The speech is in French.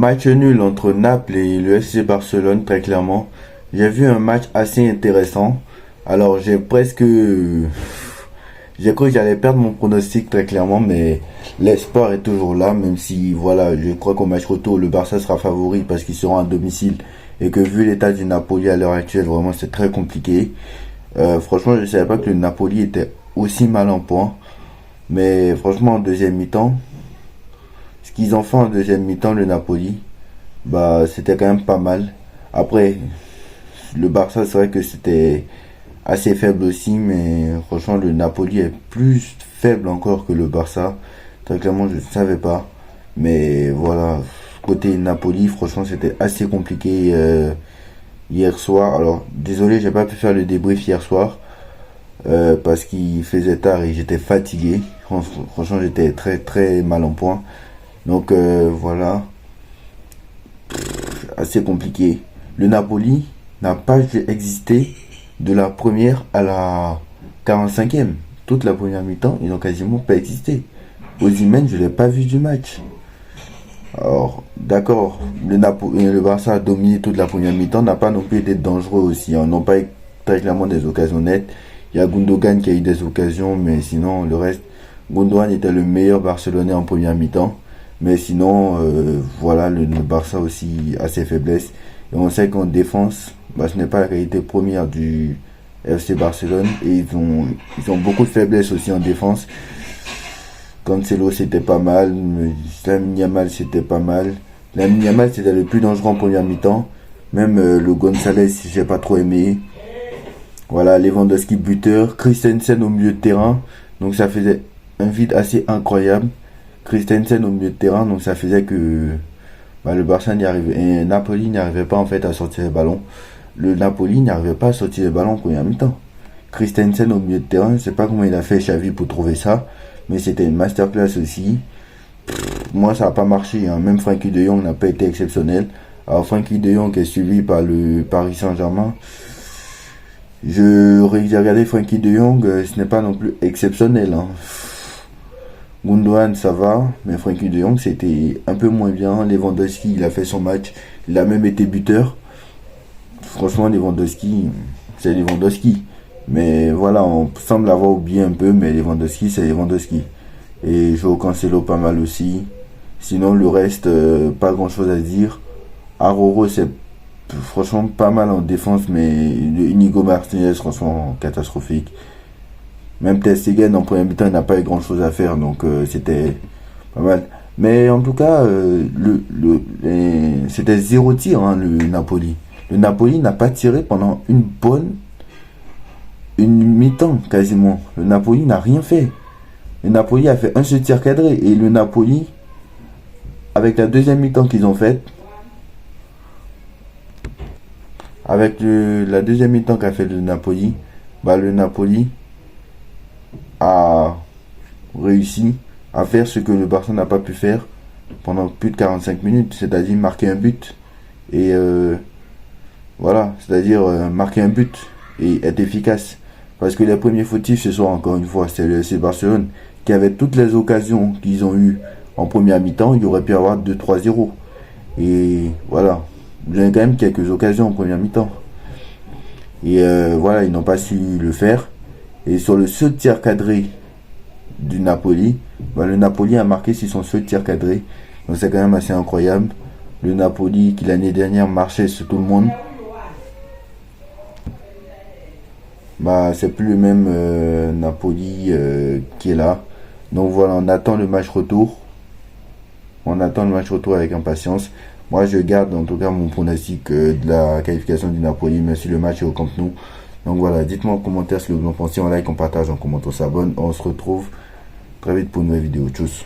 Match nul entre Naples et le FC Barcelone, très clairement. J'ai vu un match assez intéressant. Alors j'ai cru que j'allais perdre mon pronostic très clairement, mais l'espoir est toujours là, même si voilà, je crois qu'au match retour, le Barça sera favori parce qu'ils seront à domicile et que vu l'état du Napoli à l'heure actuelle, vraiment c'est très compliqué. Franchement, je ne savais pas que le Napoli était aussi mal en point, mais franchement en deuxième mi-temps, ce qu'ils ont fait en deuxième mi-temps, le Napoli, bah c'était quand même pas mal. Après, le Barça, c'est vrai que c'était assez faible aussi, mais franchement, le Napoli est plus faible encore que le Barça. Très clairement, je ne savais pas. Mais voilà, côté Napoli, franchement, c'était assez compliqué hier soir. Alors, désolé, j'ai pas pu faire le débrief hier soir parce qu'il faisait tard et j'étais fatigué. Franchement, j'étais très très mal en point. Donc voilà, assez compliqué. Le Napoli n'a pas existé de la première à la 45e. Toute la première mi-temps, ils n'ont quasiment pas existé. Osimhen, je ne l'ai pas vu du match. Alors, d'accord, le Barça a dominé toute la première mi-temps, n'a pas non plus été dangereux aussi. N'ont pas eu très clairement des occasions nettes. Il y a Gundogan qui a eu des occasions, mais sinon, le reste, Gundogan était le meilleur Barcelonais en première mi-temps. Mais sinon, voilà, le Barça aussi a ses faiblesses. Et on sait qu'en défense, bah, ce n'est pas la qualité première du FC Barcelone. Et ils ont beaucoup de faiblesses aussi en défense. Cancelo c'était pas mal, Lamine Yamal c'était pas mal. Lamine Yamal c'était le plus dangereux en première mi-temps. Même le Gonzalez j'ai pas trop aimé. Voilà, Lewandowski buteur, Christensen au milieu de terrain. Donc ça faisait un vide assez incroyable. Christensen au milieu de terrain, donc ça faisait que le Barça n'y arrivait, et Napoli n'y arrivait pas en fait à sortir les ballons. Le Napoli n'arrivait pas à sortir les ballons en première mi-temps. Christensen au milieu de terrain, je sais pas comment il a fait Xavi pour trouver ça, mais c'était une masterclass aussi. Moi ça n'a pas marché, hein. Même Frenkie de Jong n'a pas été exceptionnel. Alors Frenkie de Jong est suivi par le Paris Saint-Germain. J'ai regardé Frenkie de Jong, ce n'est pas non plus exceptionnel, hein. Gundogan ça va, mais Frenkie de Jong c'était un peu moins bien. Lewandowski il a fait son match, il a même été buteur. Franchement Lewandowski c'est Lewandowski. Mais voilà, on semble avoir oublié un peu, mais Lewandowski c'est Lewandowski. Et Joao Cancelo pas mal aussi. Sinon le reste, pas grand chose à dire. Aroro c'est franchement pas mal en défense, mais Inigo Martinez franchement catastrophique. Même Ter Stegen en première mi-temps n'a pas eu grand chose à faire, donc c'était pas mal. Mais en tout cas, c'était zéro tir, hein, le Napoli. Le Napoli n'a pas tiré pendant une mi-temps quasiment. Le Napoli n'a rien fait. Le Napoli a fait un seul tir cadré. Et le Napoli, avec la deuxième mi-temps qu'ils ont faite, la deuxième mi-temps qu'a fait le Napoli a réussi à faire ce que le Barça n'a pas pu faire pendant plus de 45 minutes, c'est-à-dire marquer un but. Et voilà, c'est-à-dire marquer un but et être efficace. Parce que les premiers fautifs ce soir, encore une fois, c'est le FC Barcelone qui avait toutes les occasions qu'ils ont eues en première mi-temps. Il aurait pu avoir 2-3-0. Et voilà, il y a quand même quelques occasions en première mi-temps. Et voilà, ils n'ont pas su le faire. Et sur le seul tir cadré du Napoli, le Napoli a marqué sur son seul tir cadré. Donc c'est quand même assez incroyable. Le Napoli qui l'année dernière marchait sur tout le monde, c'est plus le même Napoli qui est là. Donc voilà, on attend le match retour. On attend le match retour avec impatience. Moi je garde en tout cas mon pronostic de la qualification du Napoli, même si le match est au Camp Nou. Donc voilà, dites-moi en commentaire ce que vous en pensez, on like, on partage, on commente, on s'abonne. On se retrouve très vite pour une nouvelle vidéo. Tchuss.